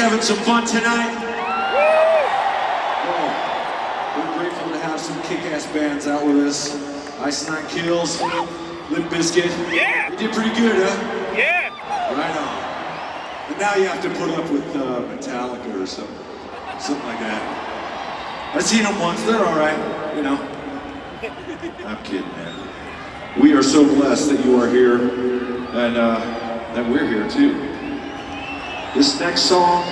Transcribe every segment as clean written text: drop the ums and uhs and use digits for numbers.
having some fun tonight? Well, we're grateful to have some kick-ass bands out with us. Ice Nine Kills, Limp Bizkit. Yeah! You did pretty good, huh? Yeah! Right on. And now you have to put up with Metallica or something like that. I've seen them once, they're alright, you know. I'm kidding, man. We are so blessed that you are here, and that we're here too. This next song,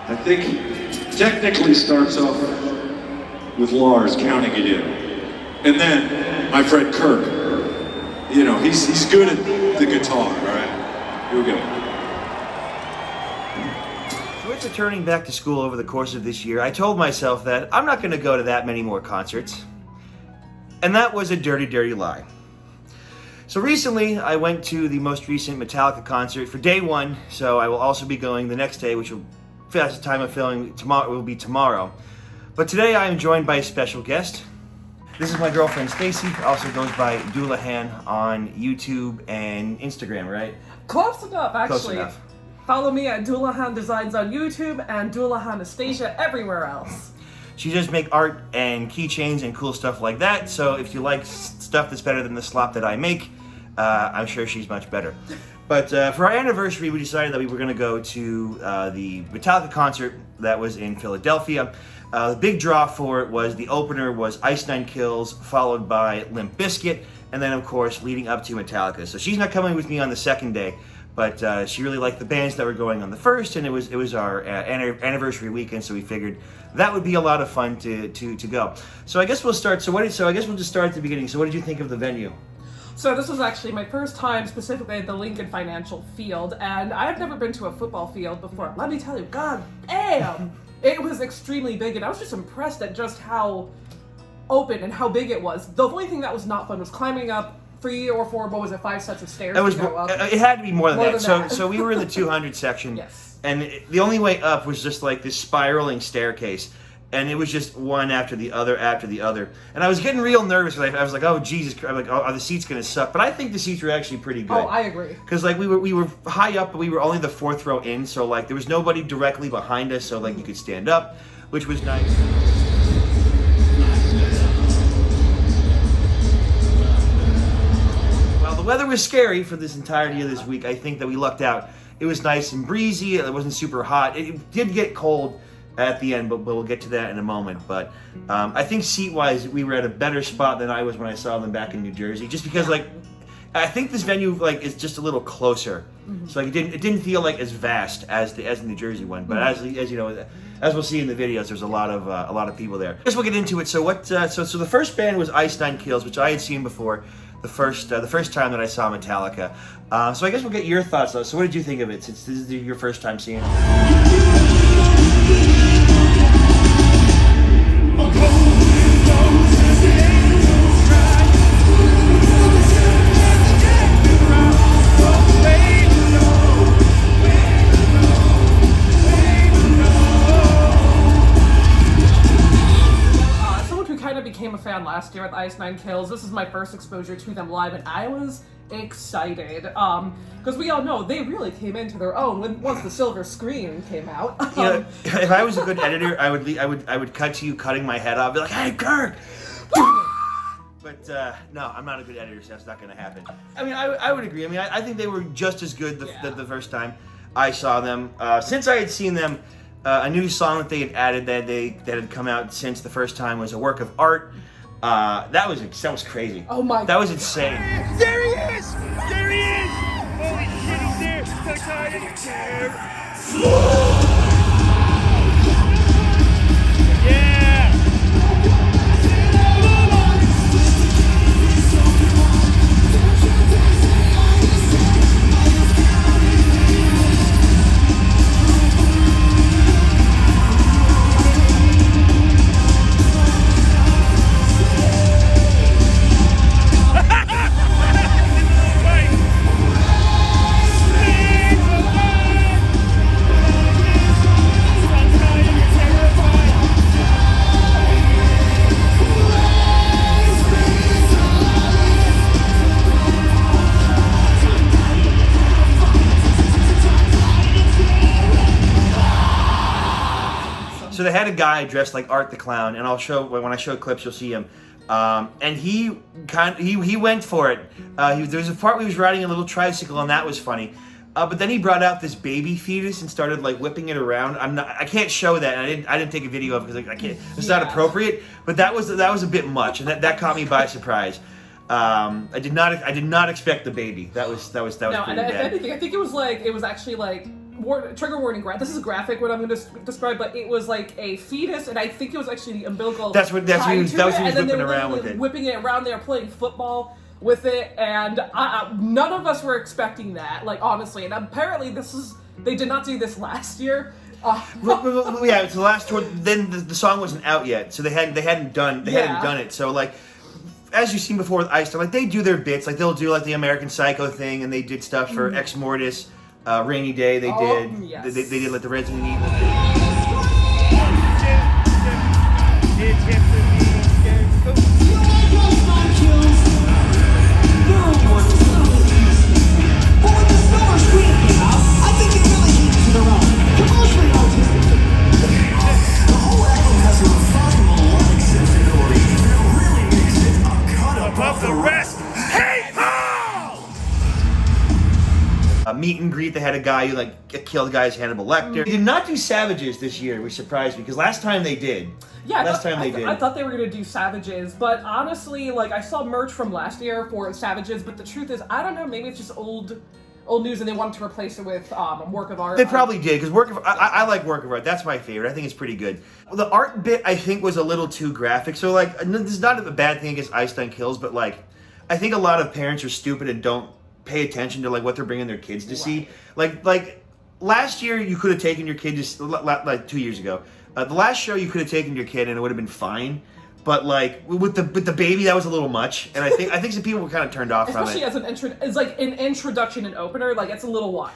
I think, technically starts off with Lars counting it in. And then, my friend Kirk, you know, he's good at the guitar, alright? Here we go. So with returning back to school over the course of this year, I told myself that I'm not going to go to that many more concerts. And that was a dirty, dirty lie. So recently, I went to the most recent Metallica concert for day one, so I will also be going the next day, which will, at the time of filming, tomorrow will be tomorrow. But today I am joined by a special guest. This is my girlfriend Stacy, also goes by Doulahan on YouTube and Instagram, right? Close enough, actually. Close enough. Follow me at Doulahan Designs on YouTube and Doulahan Anastasia everywhere else. She does make art and keychains and cool stuff like that, so if you like stuff that's better than the slop that I make, I'm sure she's much better. But for our anniversary, we decided that we were going to go to the Metallica concert that was in Philadelphia. The big draw for it was, the opener was Ice Nine Kills, followed by Limp Bizkit, and then of course leading up to Metallica. So she's not coming with me on the second day, but she really liked the bands that were going on the first, and it was our anniversary weekend, so we figured that would be a lot of fun to go. So I guess we'll start. So I guess we'll just start at the beginning. So what did you think of the venue? So this was actually my first time specifically at the Lincoln Financial Field, and I've never been to a football field before. Let me tell you, god damn, it was extremely big, and I was just impressed at just how open and how big it was. The only thing that was not fun was climbing up 3 or 4, what was it, 5 sets of stairs to go up. It had to be more than that. Than So we were in the 200 section, yes. And the only way up was just like this spiraling staircase. And it was just one after the other after the other. And I was getting real nervous because I was like, oh, Jesus Christ. I'm like, are the seats going to suck? But I think the seats were actually pretty good. Oh, I agree. Because like we were high up, but we were only the 4th row in. So like there was nobody directly behind us. So like you could stand up, which was nice. Well, the weather was scary for this entirety of this week. I think that we lucked out. It was nice and breezy. It wasn't super hot. It did get cold at the end, but we'll get to that in a moment. But I think seat-wise, we were at a better spot than I was when I saw them back in New Jersey. Just because, like, I think this venue like is just a little closer, so like it didn't feel like as vast as the New Jersey one. But as you know, as we'll see in the videos, there's a lot of people there. I guess we'll get into it. So what? So the first band was Ice Nine Kills, which I had seen before. The first time that I saw Metallica. So I guess we'll get your thoughts though. So what did you think of it, since this is your first time seeing it? Became a fan last year with Ice Nine Kills. This is my first exposure to them live, and I was excited because we all know they really came into their own once the silver screen came out. You know, if I was a good editor, I would cut to you cutting my head off, be like, "Hey, Kirk!" But no, I'm not a good editor, so that's not going to happen. I mean, I would agree. I mean, I think they were just as good the first time I saw them. Since I had seen them. A new song that they had added that had come out since the first time was a work of art. That was crazy. Oh my! That was insane. There he is! There he is! Holy shit, he's there! He's there! Yeah! So they had a guy dressed like Art the Clown, and I'll show when I show clips, you'll see him. And he went for it. There was a part where he was riding a little tricycle, and that was funny. But then he brought out this baby fetus and started like whipping it around. I can't show that. And I didn't take a video of it because I can't. It's not appropriate. But that was a bit much, and that caught me by surprise. I did not expect the baby. That was pretty and if bad. anything, I think it was actually like trigger warning. This is graphic what I'm going to describe, but it was like a fetus, and I think it was actually the umbilical. That was what he was whipping around with it. Whipping it around, they were playing football with it, and none of us were expecting that. Like honestly, and apparently they did not do this last year. Yeah, it's the last tour. Then the song wasn't out yet, so they hadn't done it. So like, as you've seen before with Ice, like they do their bits. Like they'll do like the American Psycho thing, and they did stuff for Ex Mortis, Rainy Day. They did. Yes. They did like the Resident Evil. Above the rest. Hey ho! Meet and greet. They had a guy who like killed guys, Hannibal Lecter. They did not do Savages this year, which surprised me because last time they did. Yeah, I thought they were gonna do Savages, but honestly, like I saw merch from last year for Savages, but the truth is, I don't know. Maybe it's just old news, and they wanted to replace it with Work of Art. They probably did because I like Work of Art. That's my favorite. I think it's pretty good. Well, the art bit I think was a little too graphic. So like, this is not a bad thing against Einstein Kills, but like, I think a lot of parents are stupid and don't pay attention to like what they're bringing their kids to see. Like last year you could have taken your kid to like 2 years ago. The last show you could have taken your kid and it would have been fine. But like with the baby, that was a little much, and I think some people were kind of turned off from it. Especially as it's like an introduction and opener, like it's a little wild.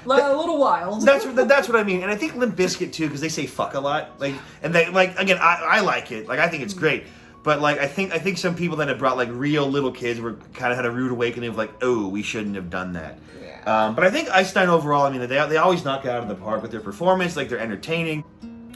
That's what I mean, and I think Limp Bizkit too, because they say fuck a lot, like, and they like again, I like it, like I think it's great, but like I think some people that had brought like real little kids were kind of had a rude awakening of like, oh, we shouldn't have done that. Yeah. But I think Einstein overall, I mean, they always knock it out of the park with their performance, like they're entertaining.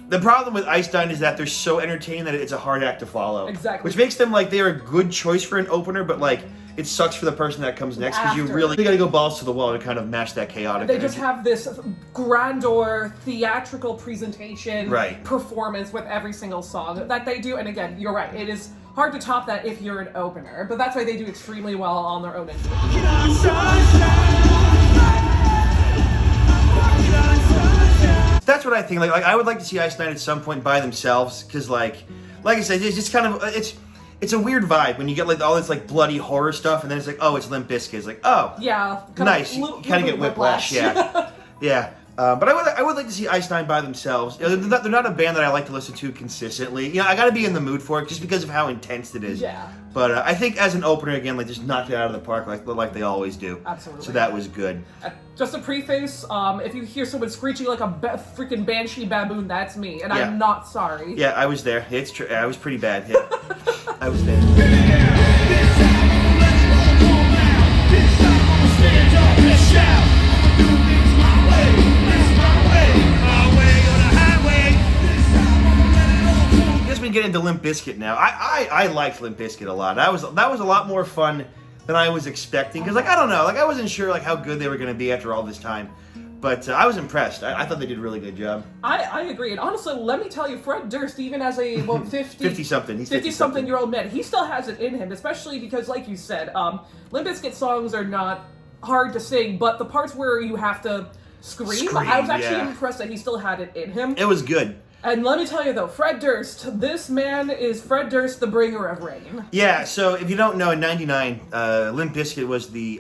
The problem with Einstein is that they're so entertaining that it's a hard act to follow. Exactly. Which makes them like they're a good choice for an opener, but like it sucks for the person that comes next because you got to go balls to the wall to kind of match that chaotic. They just have this grandeur, theatrical presentation, performance with every single song that they do. And again, you're right. It is hard to top that if you're an opener, but that's why they do extremely well on their own end. That's what I think. Like I would like to see Ice Nine at some point by themselves, because like I said, it's just kind of it's a weird vibe when you get like all this like bloody horror stuff, and then it's like, oh, it's Limp Bizkit. It's like, oh, yeah, nice. You kind of get whiplash. Yeah, yeah. But I would like to see Ice Nine by themselves. You know, they're not a band that I like to listen to consistently. You know, I got to be in the mood for it just because of how intense it is. Yeah. But I think as an opener, again, like just knocked it out of the park like they always do. Absolutely. So that was good. Just a preface, if you hear someone screeching like a freaking banshee baboon, that's me, and Yeah. I'm not sorry. Yeah, I was there. It's true. I was pretty bad. Yeah. I was there. Get into Limp Bizkit now. I liked Limp Bizkit a lot. That was a lot more fun than I was expecting, because like I don't know, like I wasn't sure like how good they were going to be after all this time, but I was impressed. I thought they did a really good job. I agree, and honestly, let me tell you, Fred Durst, even as a 50-something year old man, he still has it in him, especially because, like you said, Limp Bizkit songs are not hard to sing, but the parts where you have to scream I was actually impressed that he still had it in him. It was good. And let me tell you though, Fred Durst, this man is Fred Durst, the bringer of rain. Yeah, so if you don't know, in '99, Limp Bizkit was the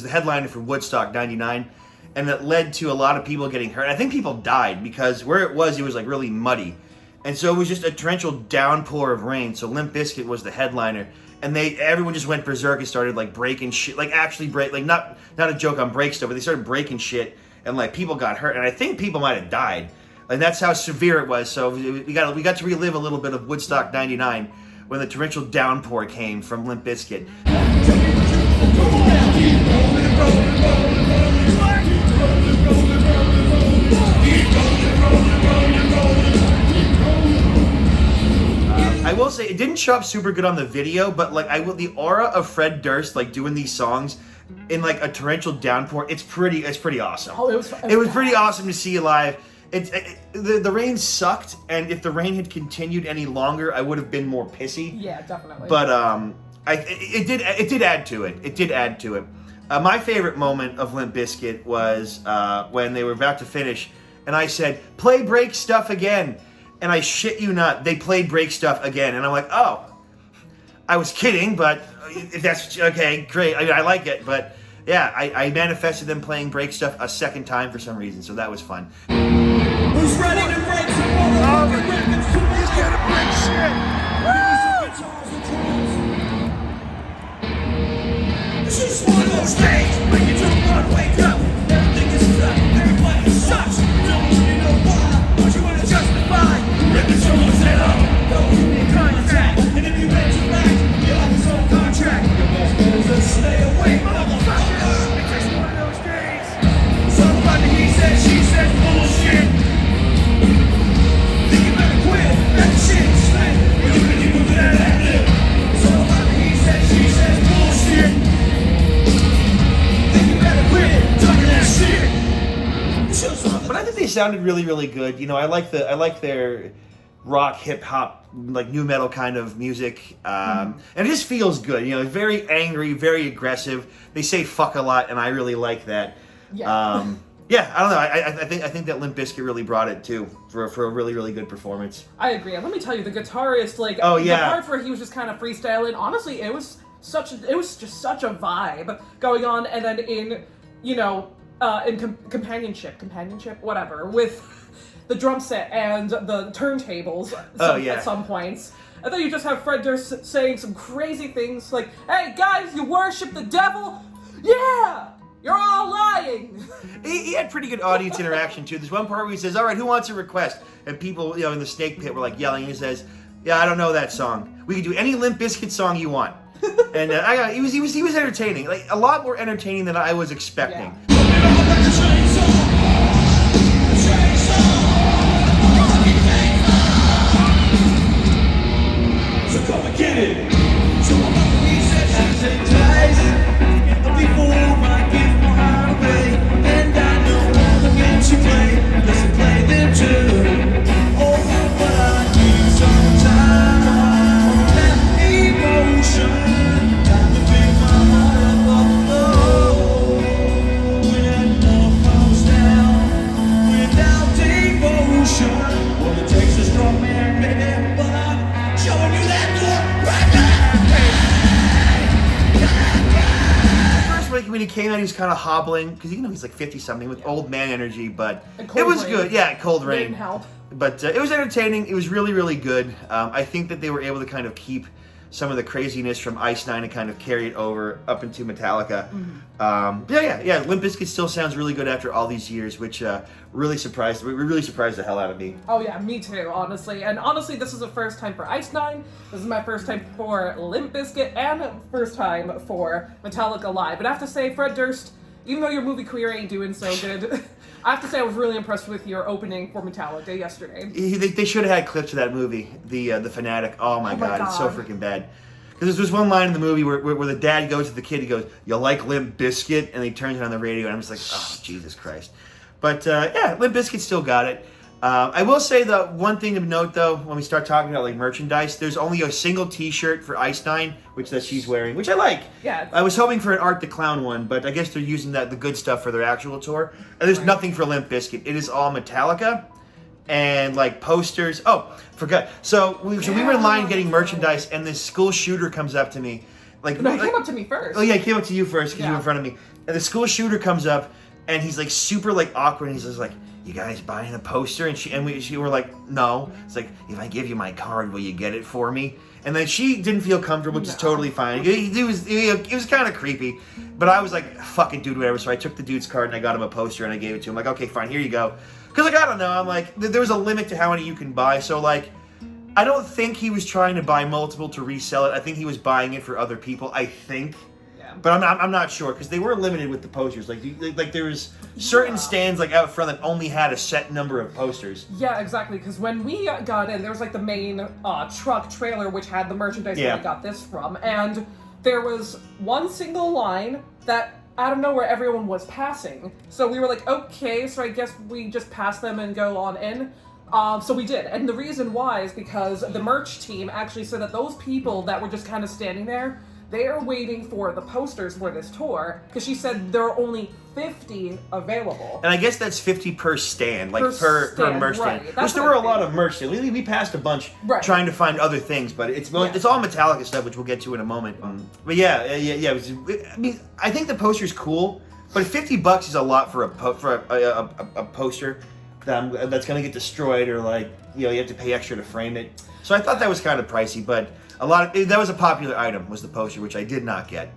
headliner for Woodstock '99, and it led to a lot of people getting hurt. I think people died because where it was like really muddy, and so it was just a torrential downpour of rain. So Limp Bizkit was the headliner, and everyone just went berserk and started like breaking shit, like actually not a joke on break stuff, but they started breaking shit, and like people got hurt, and I think people might have died. And that's how severe it was. So we got to relive a little bit of Woodstock '99 when the torrential downpour came from Limp Bizkit. say it didn't show up super good on the video, but like the aura of Fred Durst like doing these songs in like a torrential downpour, it's pretty awesome. Oh, it was pretty awesome to see live. The rain sucked, and if the rain had continued any longer, I would have been more pissy. Yeah, definitely. But it did add to it. It did add to it. My favorite moment of Limp Bizkit was when they were about to finish, and I said, "Play Break Stuff again." And I shit you not, they played Break Stuff again. And I'm like, oh, I was kidding, but if that's okay, great. I mean, I like it, but yeah, I manifested them playing Break Stuff a second time for some reason, so that was fun. Who's ready to break some motherfucking records? He's gotta break shit. This is one of those days when you don't want to wake up. Everything is stuck, everybody sucks. Don't you know why? Don't you want to justify? Ripping someone's head off. Don't you need contact? And if you mention back, you'll have his own contract. Your best bet is to stay away, motherfucker. It's just one of those days. It's all about the he said, she said bullshit. Think you better quit. That shit split. When you really move that ad-lib. It's all about the he said, she said bullshit. Think you better quit talking that shit. But I think they sounded really, really good. You know, I like their rock, hip hop, like new metal kind of music, and it just feels good. You know, very angry, very aggressive. They say fuck a lot, and I really like that. Yeah. Yeah, I don't know. I think that Limp Bizkit really brought it too for a really, really good performance. I agree. And let me tell you, the guitarist, like, Oh, yeah. the parts where he was just kind of freestyling, honestly, it was just such a vibe going on. And then in, you know, companionship, whatever, with the drum set and the turntables at some points. And then you just have Fred Durst saying some crazy things like, "Hey guys, you worship the devil? Yeah! You're all lying!" He had pretty good audience interaction too. There's one part where he says, "All right, who wants a request?" And people, you know, in the Snake Pit were like yelling. And he says, "Yeah, I don't know that song. We can do any Limp Bizkit song you want." And he was entertaining, like a lot more entertaining than I was expecting. Yeah. So come and get it. So I'm up to these sessions and ties. Before I give my heart away, and I know all the games you play. Listen, play them too. Oh, but I need some time. That emotion, time to pick my heart up off the floor. When love comes down without devotion, well, it takes a strong man, baby, but I'm showing you that door right now. First, like when he came out, he was kind of hobbling because you know he's like 50-something with old man energy, but And it Cold was Rain. good. Yeah, Cold Rain Didn't help. But it was entertaining. It was really, really good. I think that they were able to kind of keep some of the craziness from Ice Nine and kind of carry it over up into Metallica. Yeah. Limp Bizkit still sounds really good after all these years, which really surprised the hell out of me. Oh yeah, me too, honestly. And honestly, this is the first time for Ice Nine. This is my first time for Limp Bizkit, and first time for Metallica Live. And I have to say, Fred Durst, even though your movie career ain't doing so good, I have to say I was really impressed with your opening for Metallica yesterday. They should have had clips of that movie, the Fanatic. Oh my god, it's so God. freaking bad. Because there's one line in the movie where the dad goes to the kid, he goes, "You like Limp Bizkit?" And he turns it on the radio, and I'm just like, oh, Jesus Christ. But yeah, Limp Bizkit still got it. I will say the one thing to note though, when we start talking about like merchandise, there's only a single T-shirt for Ice Nine, which that she's wearing, which I like. Yeah. I was hoping for an Art the Clown one, but I guess they're using the good stuff for their actual tour. And there's nothing for Limp Bizkit. It is all Metallica and like posters. Oh, forgot. So we were in line getting merchandise, and this school shooter comes up to me. No, he came up to me first. Oh yeah, he came up to you first because you were in Yeah. front of me. And the school shooter comes up, and he's like super like awkward. And he's just like, "You guys buying a poster?" And we were like, "No." It's like, "If I give you my card, will you get it for me?" And then she didn't feel comfortable, which is totally fine. It was kind of creepy, but I was like, "Fucking dude, whatever." So I took the dude's card and I got him a poster and I gave it to him. Like, okay, fine, here you go. Because like I don't know, I'm like, there was a limit to how many you can buy. So like, I don't think he was trying to buy multiple to resell it. I think he was buying it for other people. I think. Yeah. But I'm not sure because they were limited with the posters. Like there was certain stands like out front that only had a set number of posters. Yeah, exactly. Because when we got in, there was like the main truck trailer which had the merchandise where we got this from, and there was one single line that out of nowhere everyone was passing. So we were like, okay, so I guess we just pass them and go on in. So we did, and the reason why is because the merch team actually said that those people that were just kind of standing there, they are waiting for the posters for this tour, because she said there are only 50 available. And I guess that's 50 per stand, like per merch stand. Right. Which there were a lot of merch stands. We passed a bunch trying to find other things, but it's all Metallica stuff, which we'll get to in a moment. But yeah. I mean, I think the poster's cool, but $50 is a lot for a poster that's going to get destroyed, or like, you have to pay extra to frame it. So I thought that was kind of pricey, but that was a popular item, was the poster, which I did not get.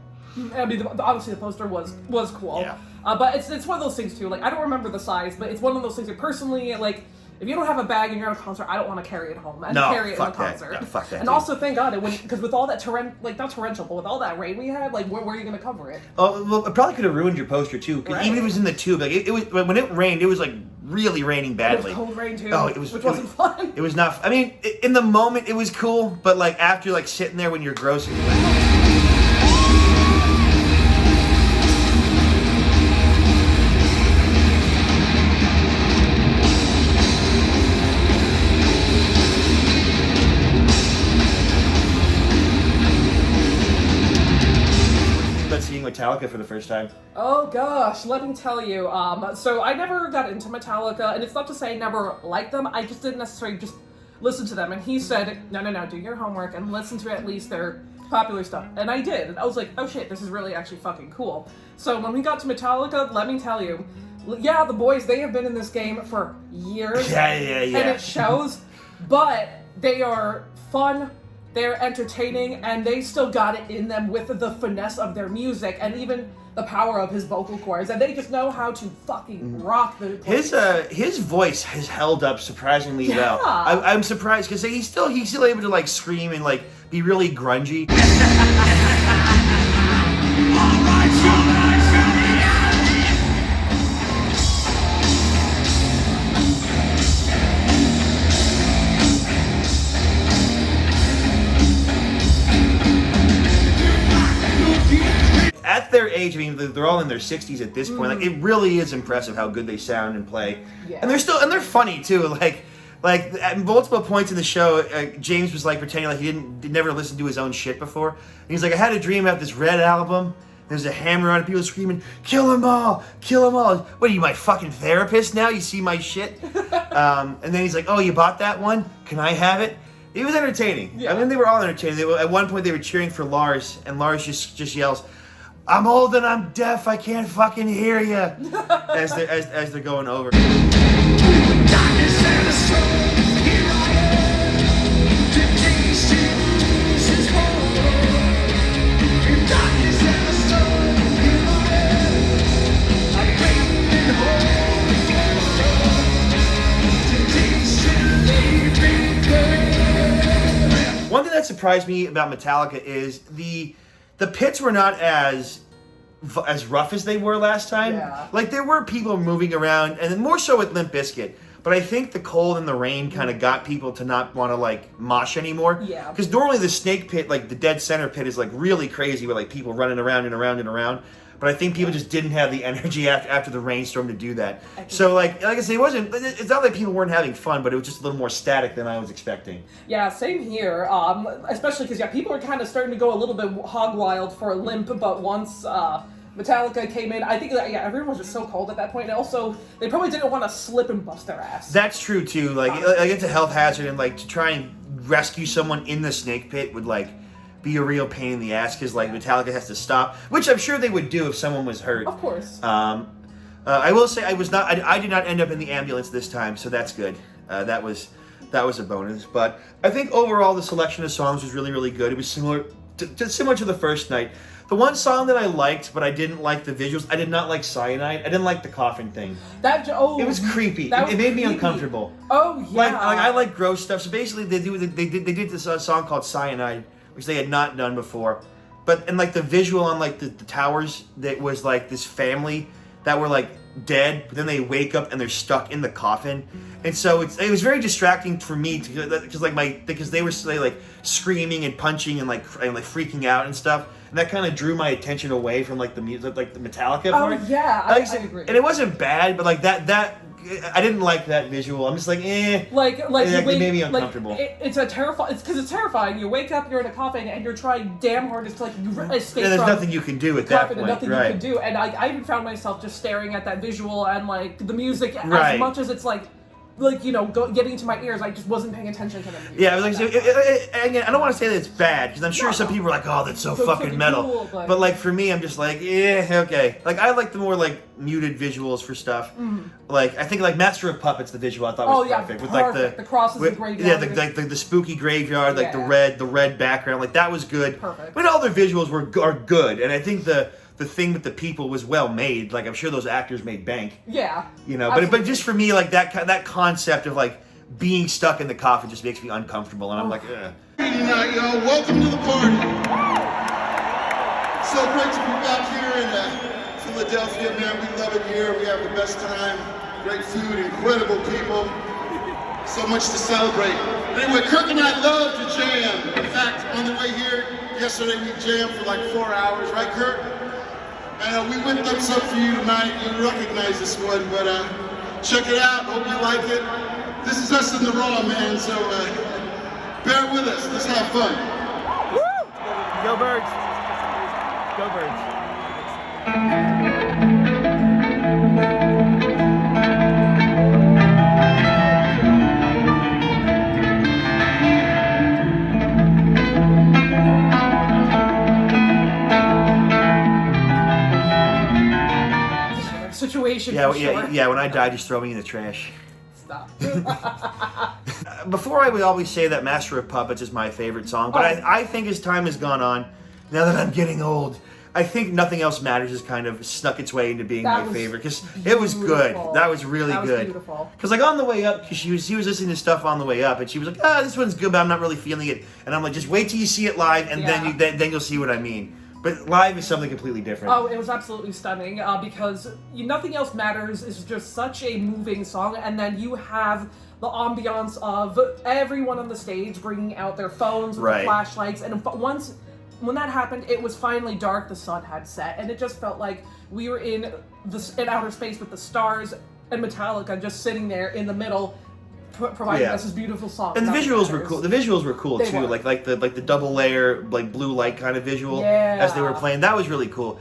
I mean, obviously the poster was cool. Yeah. But it's one of those things too. Like, I don't remember the size, but it's one of those things that personally, like, if you don't have a bag and you're at a concert, I don't want to carry it home and carry it in a concert. No, fuck that. And also, thank God, it wouldn't, because with all that not torrential, but with all that rain we had, like, where are you going to cover it? Oh, well, it probably could have ruined your poster too. Because even if it was in the tube, like it was when it rained, it was like really raining badly. It was cold rain too. Oh, which wasn't fun. It was not. I mean, in the moment it was cool, but like after like sitting there when you're gross. Metallica for the first time. Oh gosh, let me tell you. So I never got into Metallica, and it's not to say I never liked them. I just didn't necessarily just listen to them. And he said, no, do your homework and listen to at least their popular stuff. And I did. And I was like, oh shit, this is really actually fucking cool. So when we got to Metallica, let me tell you, yeah, the boys, they have been in this game for years. Yeah. And it shows, but they are fun. They're entertaining, and they still got it in them with the finesse of their music and even the power of his vocal cords, and they just know how to fucking rock the place. His voice has held up surprisingly well. I'm surprised because he's still able to like scream and like be really grungy. At their age, I mean, they're all in their 60s at this point. Like, it really is impressive how good they sound and play. Yeah. And they're funny too. Like at multiple points in the show, James was like pretending like he never listened to his own shit before. And he's like, I had a dream about this Red album. There's a hammer on it. People screaming, "Kill them all! Kill them all!" What are you, my fucking therapist now? You see my shit? And then he's like, "Oh, you bought that one? Can I have it?" It was entertaining. Yeah. I mean, they were all entertaining. At one point, they were cheering for Lars, and Lars just yells, "I'm old and I'm deaf. I can't fucking hear you," as they're going over. One thing that surprised me about Metallica is the pits were not as rough as they were last time. Yeah. Like, there were people moving around, and more so with Limp Bizkit. But I think the cold and the rain kind of got people to not want to, like, mosh anymore. Yeah. Because normally the Snake Pit, like, the dead center pit is, like, really crazy with, like, people running around and around and around. But I think people just didn't have the energy after the rainstorm to do that. So, like I said, it's not like people weren't having fun, but it was just a little more static than I was expecting. Yeah, same here. Especially because, people were kind of starting to go a little bit hog wild for Limp, but once Metallica came in, I think everyone was just so cold at that point. And also, they probably didn't want to slip and bust their ass. That's true, too. Like it's a health hazard, and, like, to try and rescue someone in the Snake Pit would, like, be a real pain in the ass, because like Metallica has to stop, which I'm sure they would do if someone was hurt. Of course. I will say I did not end up in the ambulance this time, so that's good. That was a bonus. But I think overall the selection of songs was really, really good. It was similar to the first night. The one song that I liked, but I didn't like the visuals. I did not like Cyanide. I didn't like the coffin thing. It was creepy. It made me uncomfortable. Oh yeah. Like I like gross stuff. So basically, they did this song called Cyanide, which they had not done before. but and like the visual on like the towers that was like this family that were like dead, but then they wake up and they're stuck in the coffin, and so it was very distracting for me because they were like screaming and punching and like freaking out and stuff, and that kind of drew my attention away from like the music, like the Metallica part. Oh yeah, I agree. And it wasn't bad, but like that I didn't like that visual. I'm just like, Like it made me uncomfortable. It's because it's terrifying. You wake up, you're in a coffin, and you're trying damn hard to like escape. And there's from nothing you can do at the that coffin, point, and nothing right? you can do. And I even found myself just staring at that visual and like the music Right. as much as it's like getting into my ears. I just wasn't paying attention to the music. Yeah, like, again, I don't want to say that it's bad, because I'm sure some people are like, oh, that's so fucking metal. Cool, but like for me, I'm just like, okay. Like I like the more like muted visuals for stuff. Like I think like Master of Puppets, the visual I thought was perfect. With like the crosses, the graveyard. Yeah, the spooky graveyard, like the red background, like that was good. Perfect. But all their visuals are good, and I think the thing with the people was well made. Like I'm sure those actors made bank. Yeah. But just for me, like that concept of like being stuck in the coffin just makes me uncomfortable, and I'm like, ugh. Tonight, y'all. Welcome to the party. So great to be back here in Philadelphia, man. We love it here. We have the best time. Great food, incredible people. So much to celebrate. Anyway, Kirk and I love to jam. In fact, on the way here yesterday, we jammed for like 4 hours, right, Kirk? And we whipped up some for you tonight. You recognize this one, but check it out. Hope you like it. This is us in the raw, man. So bear with us. Let's have fun. Woo! Go Birds! Go Birds! Situation. Yeah. When I die, just throw me in the trash. Stop. Before I would always say that Master of Puppets is my favorite song, but I think as time has gone on, now that I'm getting old, I think Nothing Else Matters has kind of snuck its way into being my favorite, because it was good. That was really good. Beautiful. Because like on the way up, because he was listening to stuff on the way up, and she was like, this one's good, but I'm not really feeling it. And I'm like, just wait till you see it live, and then you'll see what I mean. But live is something completely different. Oh, it was absolutely stunning because Nothing Else Matters is just such a moving song, and then you have the ambiance of everyone on the stage bringing out their phones with the flashlights, and when that happened, it was finally dark, the sun had set, and it just felt like we were in outer space with the stars and Metallica just sitting there in the middle, providing us this beautiful song. And the visuals were cool. The visuals were cool too, were. like the double layer, like blue light kind of visual as they were playing. That was really cool.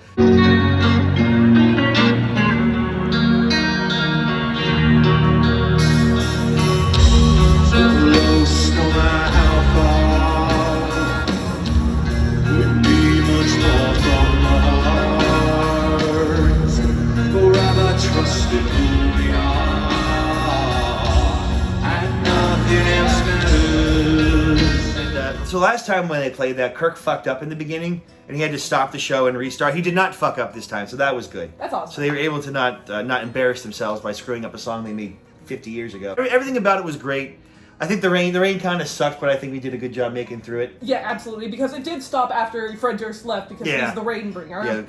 So last time when they played that, Kirk fucked up in the beginning, and he had to stop the show and restart. He did not fuck up this time, so that was good. That's awesome. So they were able to not embarrass themselves by screwing up a song they made 50 years ago. Everything about it was great. I think the rain kind of sucked, but I think we did a good job making through it. Yeah, absolutely, because it did stop after Fred Durst left, because he's the rain bringer.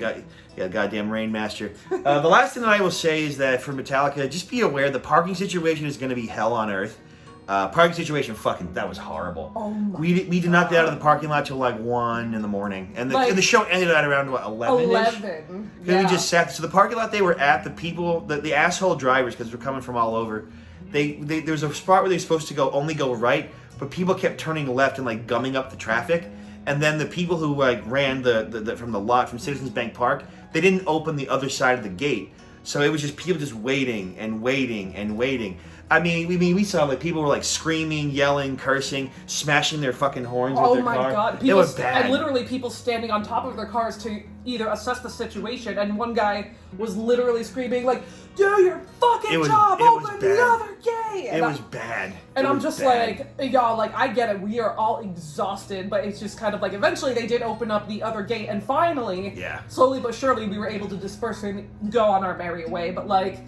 Goddamn rain master. The last thing that I will say is that for Metallica, just be aware the parking situation is going to be hell on earth. Parking situation, that was horrible. Oh my we did not get out of the parking lot till like 1 in the morning, and the show ended at around what 11-ish? 11. We just sat. So the parking lot they were at, the asshole drivers, because they're coming from all over. There was a spot where they were supposed to only go right, but people kept turning left and like gumming up the traffic. And then the people who like ran the from the lot from Citizens Bank Park, they didn't open the other side of the gate. So it was just people just waiting and waiting and waiting. I mean, we saw like people were like screaming, yelling, cursing, smashing their fucking horns with their car. Oh my god! It was bad. And literally people standing on top of their cars to either assess the situation. And one guy was literally screaming like, "Do your fucking job! Open the other gate!" It was bad. And I'm just like, y'all, like I get it. We are all exhausted, but it's just kind of like eventually they did open up the other gate, and finally, slowly but surely, we were able to disperse and go on our merry way. But like,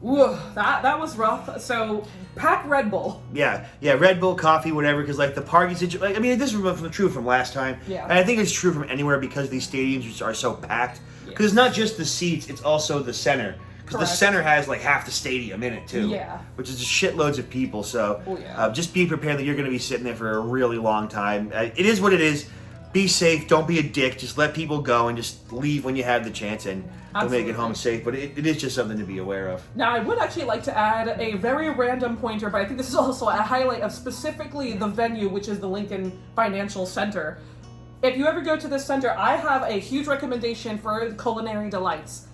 Ooh, that was rough. So, pack Red Bull. Yeah, Red Bull, coffee, whatever, because like the parking situation, like, I mean, this is true from last time. Yeah. And I think it's true from anywhere because these stadiums are so packed. Because it's not just the seats, it's also the center. Because the center has like half the stadium in it too. Yeah. Which is just shitloads of people. So just be prepared that you're going to be sitting there for a really long time. It is what it is. Be safe. Don't be a dick. Just let people go and just leave when you have the chance and they'll make it home safe. But it is just something to be aware of. Now, I would actually like to add a very random pointer, but I think this is also a highlight of specifically the venue, which is the Lincoln Financial Center. If you ever go to this center, I have a huge recommendation for culinary delights.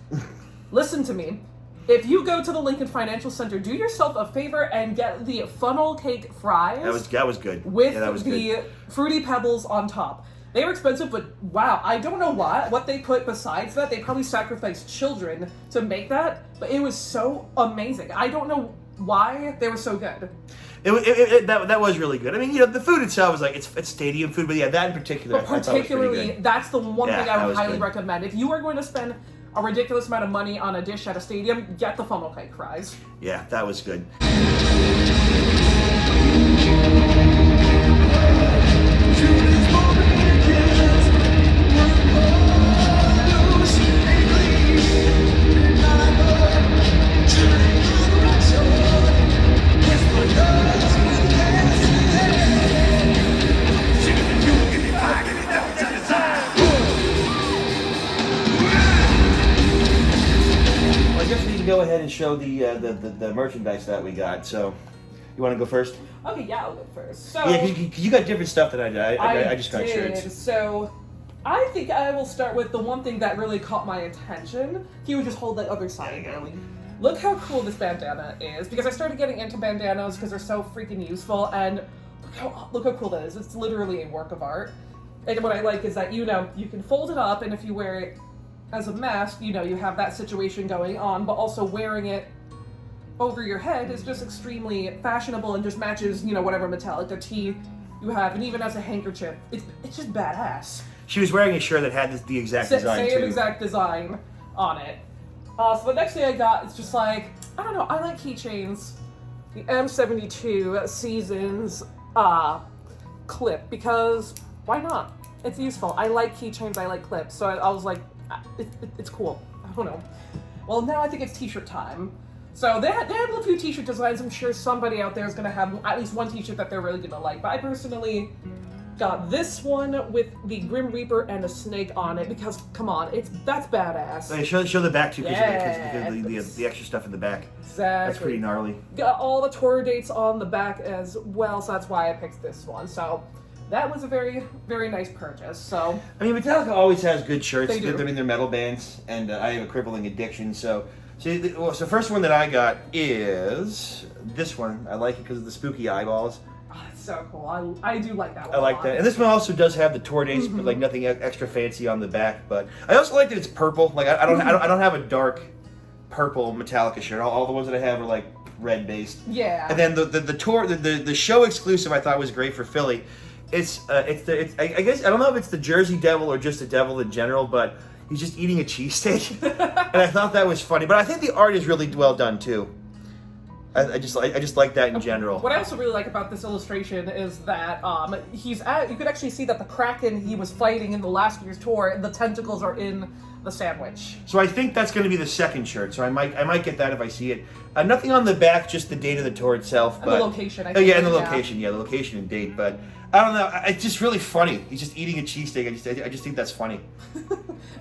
Listen to me. If you go to the Lincoln Financial Center, do yourself a favor and get the funnel cake fries. That was good. With that was the good. Fruity Pebbles on top. They were expensive, but wow, I don't know what they put besides that. They probably sacrificed children to make that, but it was so amazing. I don't know why they were so good. That was really good. I mean, the food itself is like it's stadium food, but yeah, that in particular. But particularly, that's the one thing I would highly good. recommend. If you are going to spend a ridiculous amount of money on a dish at a stadium, get the funnel cake fries. Yeah, that was good. Go ahead and show the merchandise that we got. So, you want to go first? Okay, yeah, I'll go first. So yeah, because you got different stuff than I did. I just got did. shirts. So, I think I will start with the one thing that really caught my attention. He would just hold that other side barely. Look how cool this bandana is, because I started getting into bandanas because they're so freaking useful, and look how cool that is. It's literally a work of art. And what I like is that, you can fold it up, and if you wear it as a mask, you have that situation going on, but also wearing it over your head is just extremely fashionable and just matches, whatever Metallica tee you have, and even as a handkerchief, it's just badass. She was wearing a shirt that had the exact design too. Same exact design on it. So the next thing I got is just like, I don't know, I like keychains. The M72 Seasons clip, because why not? It's useful. I like keychains, I like clips, so I was like, it's cool. I don't know. Well, now I think it's t-shirt time. So they had a few t-shirt designs. I'm sure somebody out there is going to have at least one t-shirt that they're really going to like. But I personally got this one with the Grim Reaper and a snake on it because, come on, that's badass. Hey, show the back too, because Yes. the extra stuff in the back. Exactly. That's pretty gnarly. Got all the tour dates on the back as well, so that's why I picked this one. So that was a very, very nice purchase. So I mean, Metallica always has good shirts. They do. They're metal bands, and I have a crippling addiction. So the first one that I got is this one. I like it because of the spooky eyeballs. oh, it's so cool. I do like that one. I like that, and this one also does have the tour dates, but like nothing extra fancy on the back. But I also like that it's purple. Like I don't have a dark purple Metallica shirt. All the ones that I have are like red based. Yeah. And then the show exclusive I thought was great for Philly. I guess I don't know if it's the Jersey Devil or just the Devil in general, but he's just eating a cheesesteak, and I thought that was funny. But I think the art is really well done too. I just like that in general. What I also really like about this illustration is that you could actually see that the Kraken he was fighting in the last year's tour, the tentacles are in the sandwich. So I think that's going to be the second shirt. So I might get that if I see it. Nothing on the back, just the date of the tour itself. And but, the location, I Oh think. yeah, and the location. Yeah, the location and date. But I don't know. It's just really funny. He's just eating a cheesesteak. I just think that's funny.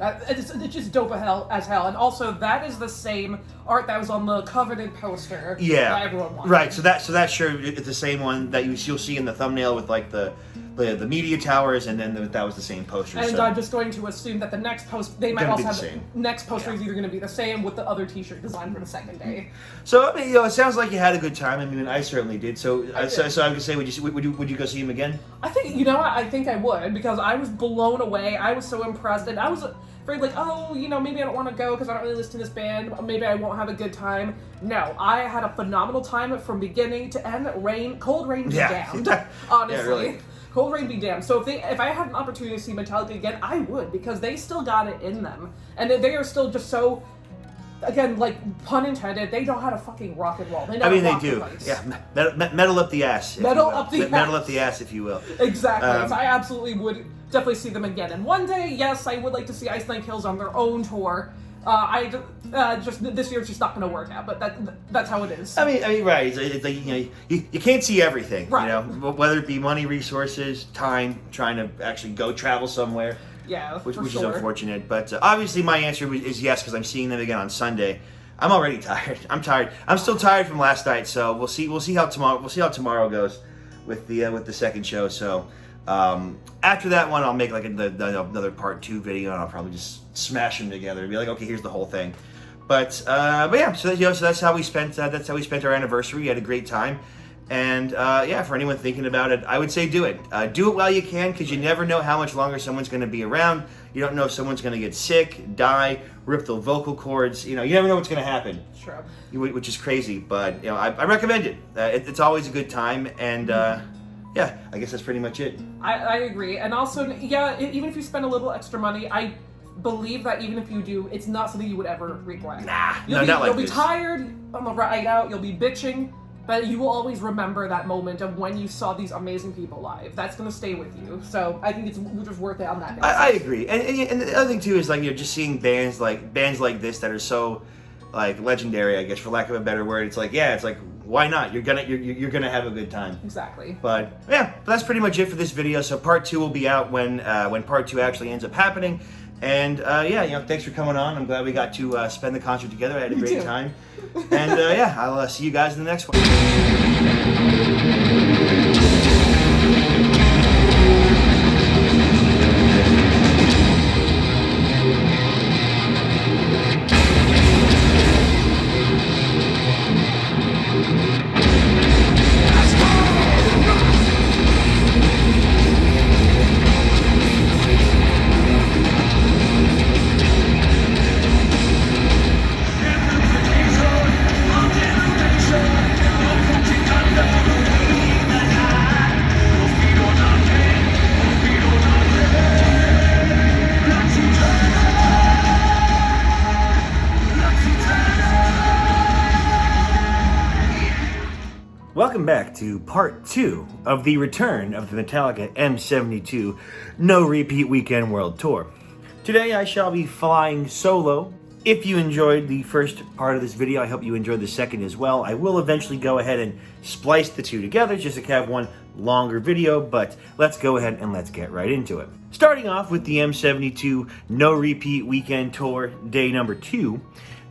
It's just dope as hell. And also, that is the same art that was on the coveted poster. Yeah. That everyone wanted. Right. So that shirt is the same one that you'll see in the thumbnail with like the media towers, and then that was the same poster. And so. I'm just going to assume that the next post, they might Gonna also be have the same. next poster is either going to be the same with the other T-shirt design for the second day. So I mean, it sounds like you had a good time. I mean, I certainly did. So I did. So I would say, would you go see him again? I think I think I would, because I was blown away. I was so impressed, and I was afraid maybe I don't want to go because I don't really listen to this band. Maybe I won't have a good time. No, I had a phenomenal time from beginning to end. Cold rain be damned. Honestly. Yeah, really. Cold rain be damned. So if I had an opportunity to see Metallica again, I would, because they still got it in them, and they are still just so again, like, pun intended, they know how to fucking rock and roll. They know I mean, how they to do. rock the Yeah, place. metal up the ass. if Metal you will. up the Metal ass. up the ass, if you will. Exactly. So I absolutely would definitely see them again. And one day, yes, I would like to see Ice Nine Kills on their own tour. Just this year's just not going to work out, but that's how it is. I mean, right? It's like, you know, you can't see everything, Right. You know, whether it be money, resources, time, trying to actually go travel somewhere. Yeah, which for is sure. unfortunate. But obviously, my answer is yes, because I'm seeing them again on Sunday. I'm already tired. I'm tired. I'm still tired from last night. So we'll see how tomorrow goes with the second show. So after that one, I'll make like another part 2 video, and I'll probably just smash them together and be like, okay, here's the whole thing. But yeah, so that's how we spent our anniversary. We had a great time. And yeah, for anyone thinking about it, I would say do it. Do it while you can, because you never know how much longer someone's going to be around. You don't know if someone's going to get sick, die, rip the vocal cords. You know, you never know what's going to happen. Sure. Which is crazy, but you know, I recommend it. It's always a good time, and yeah, I guess that's pretty much it. I agree. And also, yeah, even if you spend a little extra money, I believe that even if you do, it's not something you would ever regret. Nah, not like this. You'll be tired on the ride out, you'll be bitching, but you will always remember that moment of when you saw these amazing people live. That's going to stay with you. So I think it's just worth it on that basis. I agree. And the other thing too is like, you know, just seeing bands like this that are so like legendary, I guess, for lack of a better word. It's like, yeah, it's like, why not? You're gonna have a good time. Exactly. But yeah, that's pretty much it for this video. So part 2 will be out when part 2 actually ends up happening. And yeah, you know, thanks for coming on. I'm glad we got to spend the concert together. I had a Me great too. time. And yeah, I'll see you guys in the next one. Welcome back to part 2 of the return of the Metallica M72 No Repeat Weekend World Tour. Today I shall be flying solo. If you enjoyed the first part of this video, I hope you enjoyed the second as well. I will eventually go ahead and splice the two together just to have one longer video, but let's go ahead and let's get right into it. Starting off with the M72 No Repeat Weekend Tour, day number 2,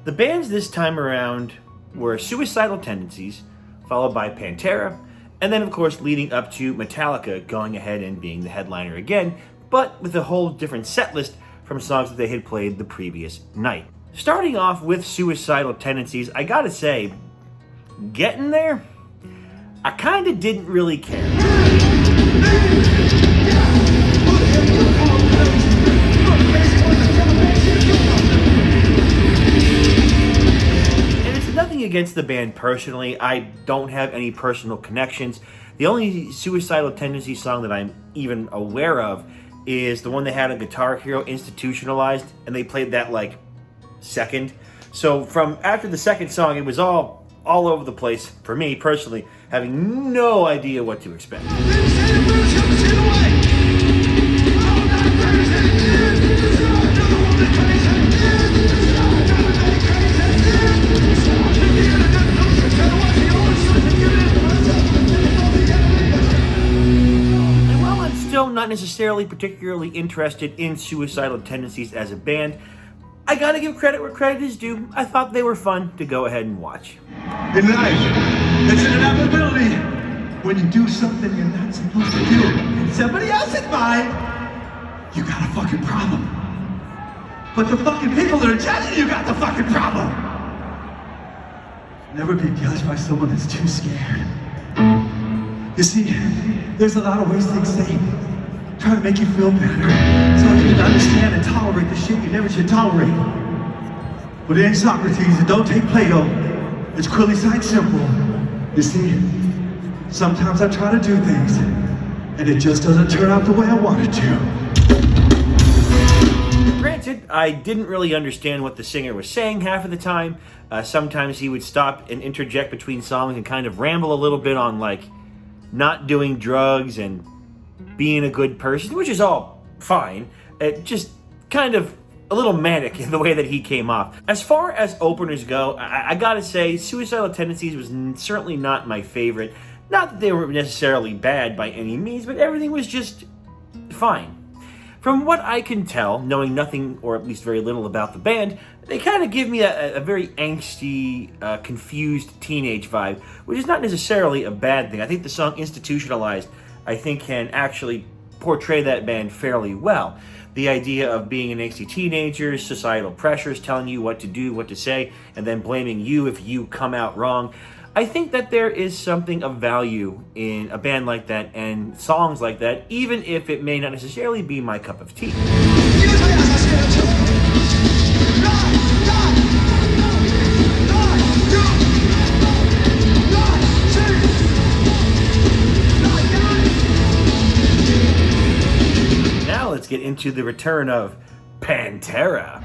the bands this time around were Suicidal Tendencies, followed by Pantera, and then of course leading up to Metallica going ahead and being the headliner again, but with a whole different set list from songs that they had played the previous night. Starting off with Suicidal Tendencies, I gotta say, getting there, I kinda didn't really care. Nothing against the band personally. I don't have any personal connections. The only Suicidal Tendency song that I'm even aware of is the one they had on Guitar Hero, Institutionalized, and they played that like second. So from after the second song, it was all over the place for me personally, having no idea what to expect. Not necessarily particularly interested in Suicidal Tendencies as a band, I gotta give credit where credit is due. I thought they were fun to go ahead and watch. In life, it's an inevitability when you do something you're not supposed to do in somebody else's mind, you got a fucking problem. But the fucking people that are judging you got the fucking problem. Never be judged by someone that's too scared. You see, there's a lot of ways things say try to make you feel better, so you can understand and tolerate the shit you never should tolerate. But it ain't Socrates, and don't take Plato. It's clearly sight simple. You see, sometimes I try to do things, and it just doesn't turn out the way I want it to. Granted, it. I didn't really understand what the singer was saying half of the time. Sometimes he would stop and interject between songs and kind of ramble a little bit on like not doing drugs and being a good person, which is all fine. It just kind of a little manic in the way that he came off. As far as openers go, I gotta say, Suicidal Tendencies was certainly not my favorite. Not that they were necessarily bad by any means, but everything was just fine. From what I can tell, knowing nothing or at least very little about the band, they kind of give me a very angsty, confused teenage vibe, which is not necessarily a bad thing. I think the song Institutionalized, I think, can actually portray that band fairly well. The idea of being an angsty teenager, societal pressures telling you what to do, what to say, and then blaming you if you come out wrong. I think that there is something of value in a band like that and songs like that, even if it may not necessarily be my cup of tea. Now let's get into the return of Pantera.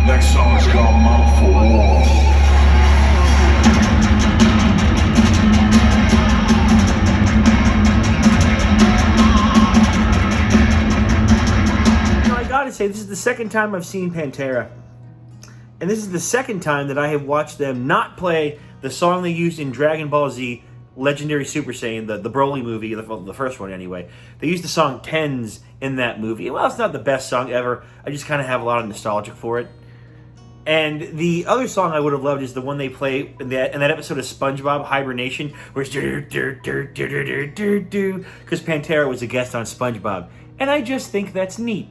Next song is called Mount for War. I gotta say, this is the second time I've seen Pantera, and this is the second time that I have watched them not play the song they used in Dragon Ball Z Legendary Super Saiyan, the Broly movie, the first one anyway. They used the song Tens in that movie. Well, it's not the best song ever. I just kind of have a lot of nostalgia for it. And the other song I would have loved is the one they play in that episode of SpongeBob Hibernation, where it's because Pantera was a guest on SpongeBob. And I just think that's neat.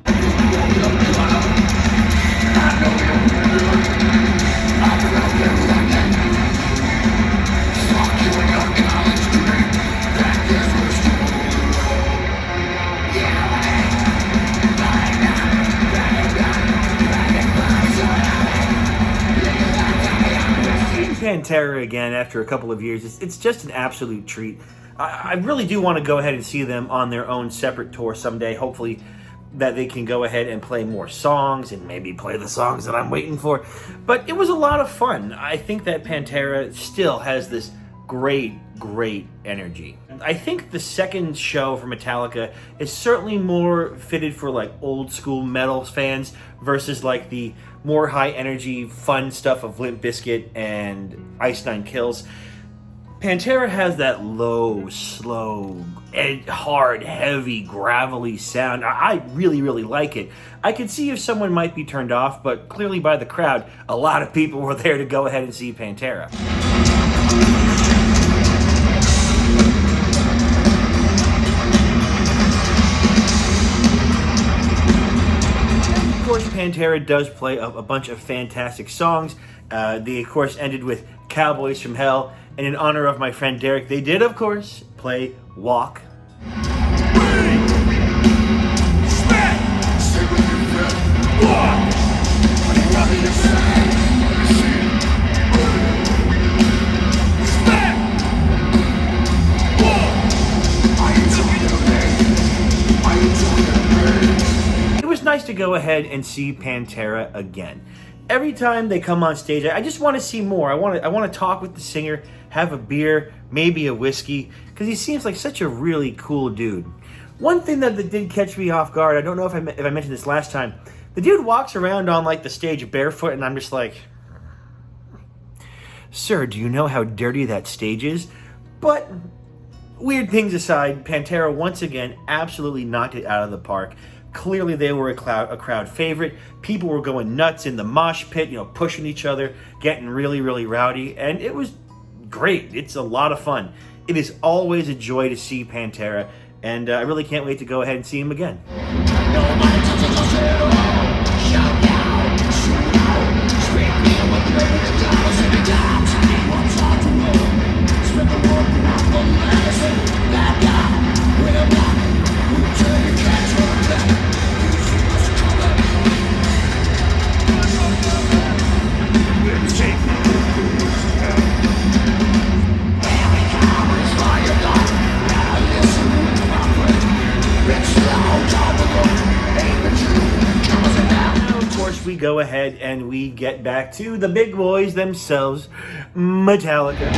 Pantera again after a couple of years, it's just an absolute treat. I really do want to go ahead and see them on their own separate tour someday. Hopefully that they can go ahead and play more songs and maybe play the songs that I'm waiting for. But it was a lot of fun. I think that Pantera still has this great energy. I think the second show for Metallica is certainly more fitted for like old school metal fans versus like the more high energy fun stuff of Limp Bizkit and Ice Nine Kills. Pantera has that low, slow, hard, heavy, gravelly sound. I really like it. I could see if someone might be turned off, but clearly by the crowd, a lot of people were there to go ahead and see Pantera. Of course, Pantera does play a bunch of fantastic songs. They, of course, ended with Cowboys from Hell. And in honor of my friend Derek, they did, of course, play Walk. It was nice to go ahead and see Pantera again. Every time they come on stage, I just want to see more. I want to talk with the singer, have a beer, maybe a whiskey, because he seems like such a really cool dude. One thing that did catch me off guard, I don't know if I mentioned this last time, the dude walks around on like the stage barefoot, and I'm just like, sir, do you know how dirty that stage is? But weird things aside, Pantera once again absolutely knocked it out of the park. Clearly they were a crowd favorite. People were going nuts in the mosh pit, pushing each other, getting really rowdy, and it was great. It's a lot of fun. It is always a joy to see Pantera, and I really can't wait to go ahead and see him again. Now, of course, we go ahead and we get back to the big boys themselves, Metallica.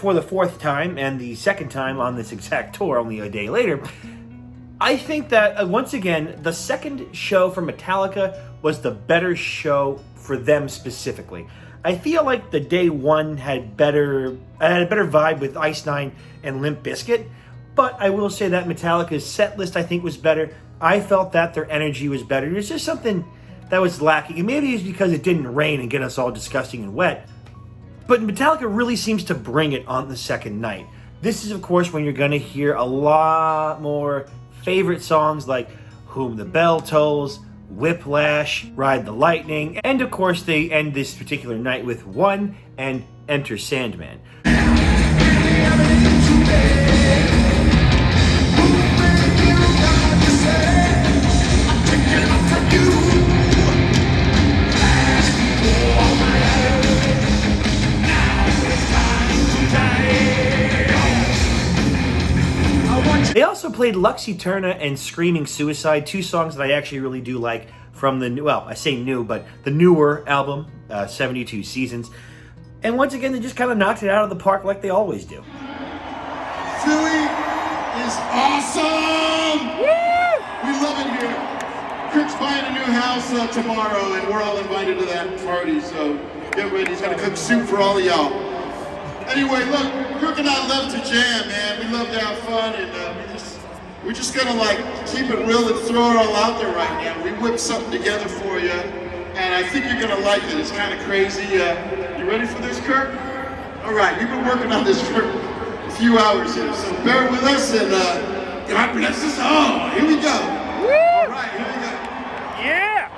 For the fourth time and the second time on this exact tour, only a day later, I think that once again the second show for Metallica was the better show for them specifically. I feel like the day one had a better vibe with Ice Nine and Limp Bizkit, but I will say that Metallica's set list I think was better. I felt that their energy was better. There's just something that was lacking, and maybe it's because it didn't rain and get us all disgusting and wet. But Metallica really seems to bring it on the second night. This is, of course, when you're going to hear a lot more favorite songs like Whom the Bell Tolls, Whiplash, Ride the Lightning, and of course they end this particular night with One and Enter Sandman. They also played Lux Eterna and Screaming Suicide, two songs that I actually really do like from the new, well, I say new, but the newer album, 72 Seasons. And once again, they just kind of knocked it out of the park like they always do. Philly is awesome! Woo! We love it here. Kirk's buying a new house tomorrow, and we're all invited to that party, so get ready. He's gonna cook soup for all of y'all. Anyway, look, Kirk and I love to jam, man. We love to have fun, and we're just gonna like keep it real and throw it all out there right now. We whipped something together for you, and I think you're gonna like it. It's kind of crazy. You ready for this, Kirk? All right, we've been working on this for a few hours here, so bear with us, and God bless us all. Here we go. Woo! All right, here we go. Yeah!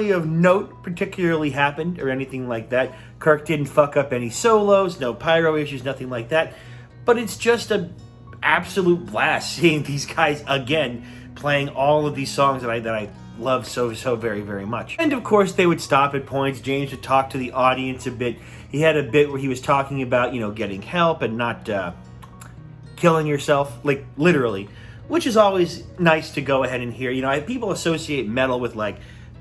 Of note particularly happened or anything like that. Kirk didn't fuck up any solos, no pyro issues, nothing like that. But it's just an absolute blast seeing these guys again playing all of these songs that I love so very, very much. And of course they would stop at points. James would talk to the audience a bit. He had a bit where he was talking about, you know, getting help and not killing yourself, like literally, which is always nice to go ahead and hear. You know, people associate metal with like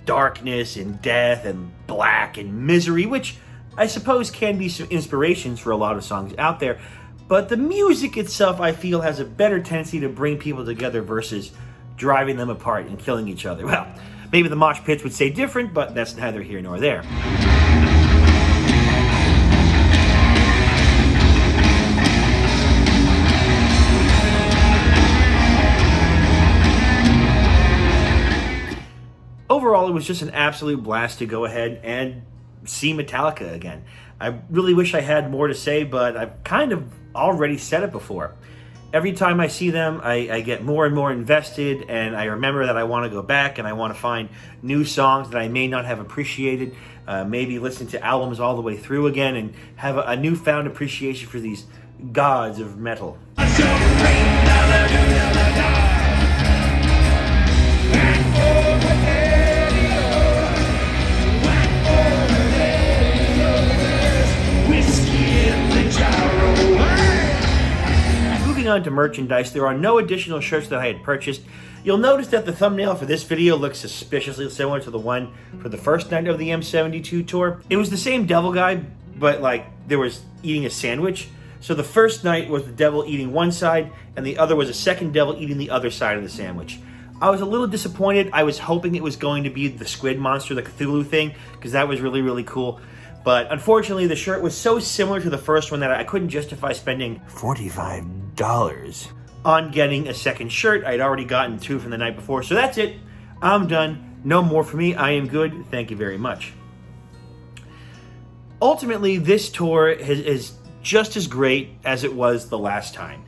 darkness and death and black and misery, which I suppose can be some inspirations for a lot of songs out there. But the music itself, I feel, has a better tendency to bring people together versus driving them apart and killing each other. Well, maybe the mosh pits would say different, but that's neither here nor there. Overall, it was just an absolute blast to go ahead and see Metallica again. I really wish I had more to say, but I've kind of already said it before. Every time I see them, I get more and more invested, and I remember that I want to go back and I want to find new songs that I may not have appreciated, maybe listen to albums all the way through again and have a newfound appreciation for these gods of metal. Moving on to merchandise, there are no additional shirts that I had purchased. You'll notice that the thumbnail for this video looks suspiciously similar to the one for the first night of the M72 tour. It was the same devil guy, but like there was eating a sandwich. So the first night was the devil eating one side, and the other was a second devil eating the other side of the sandwich. I was a little disappointed. I was hoping it was going to be the squid monster, the Cthulhu thing, because that was really, really cool. But unfortunately, the shirt was so similar to the first one that I couldn't justify spending $45 on getting a second shirt. I'd already gotten two from the night before. So that's it. I'm done. No more for me. I am good. Thank you very much. ultimately, this tour is just as great as it was the last time.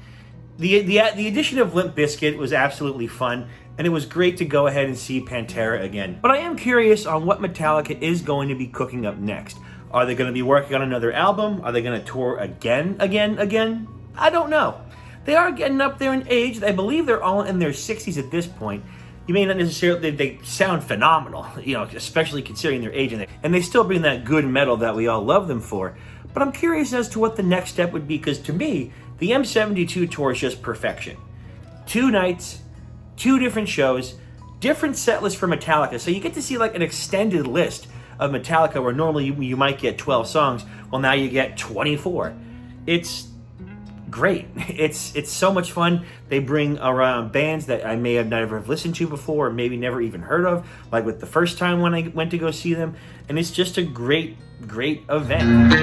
The addition of Limp Bizkit was absolutely fun, and it was great to go ahead and see Pantera again. But I am curious on what Metallica is going to be cooking up next. Are they going to be working on another album? Are they going to tour again? I don't know. They are getting up there in age. I believe they're all in their 60s at this point. You may not necessarily, they sound phenomenal, especially considering their age, and they still bring that good metal that we all love them for. But I'm curious as to what the next step would be, because to me, the M72 tour is just perfection. 2 nights, 2 different shows, different set lists for Metallica, so you get to see like an extended list of Metallica where normally you might get 12 songs, well now you get 24. It's great. It's so much fun. They bring around bands that I may have never listened to before, or maybe never even heard of, like with the first time when I went to go see them, and it's just a great event.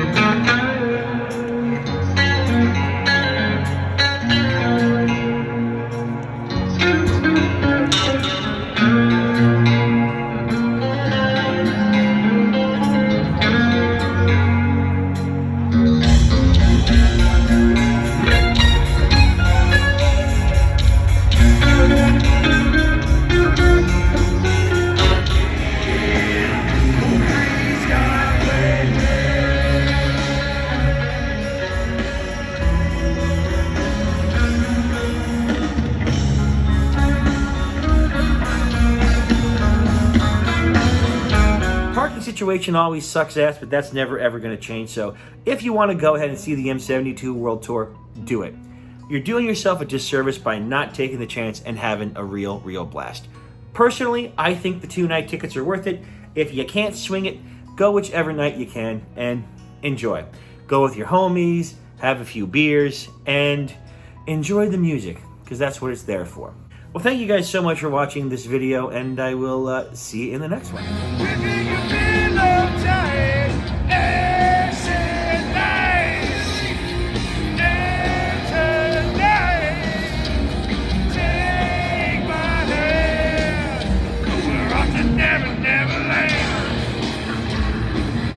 Situation always sucks ass, but that's never ever going to change. So if you want to go ahead and see the M72 World Tour, do it. You're doing yourself a disservice by not taking the chance and having a real blast. Personally, I think the 2-night tickets are worth it. If you can't swing it, go whichever night you can and enjoy. Go with your homies, have a few beers, and enjoy the music, because that's what it's there for. Well, thank you guys so much for watching this video, and I will see you in the next one. Never land.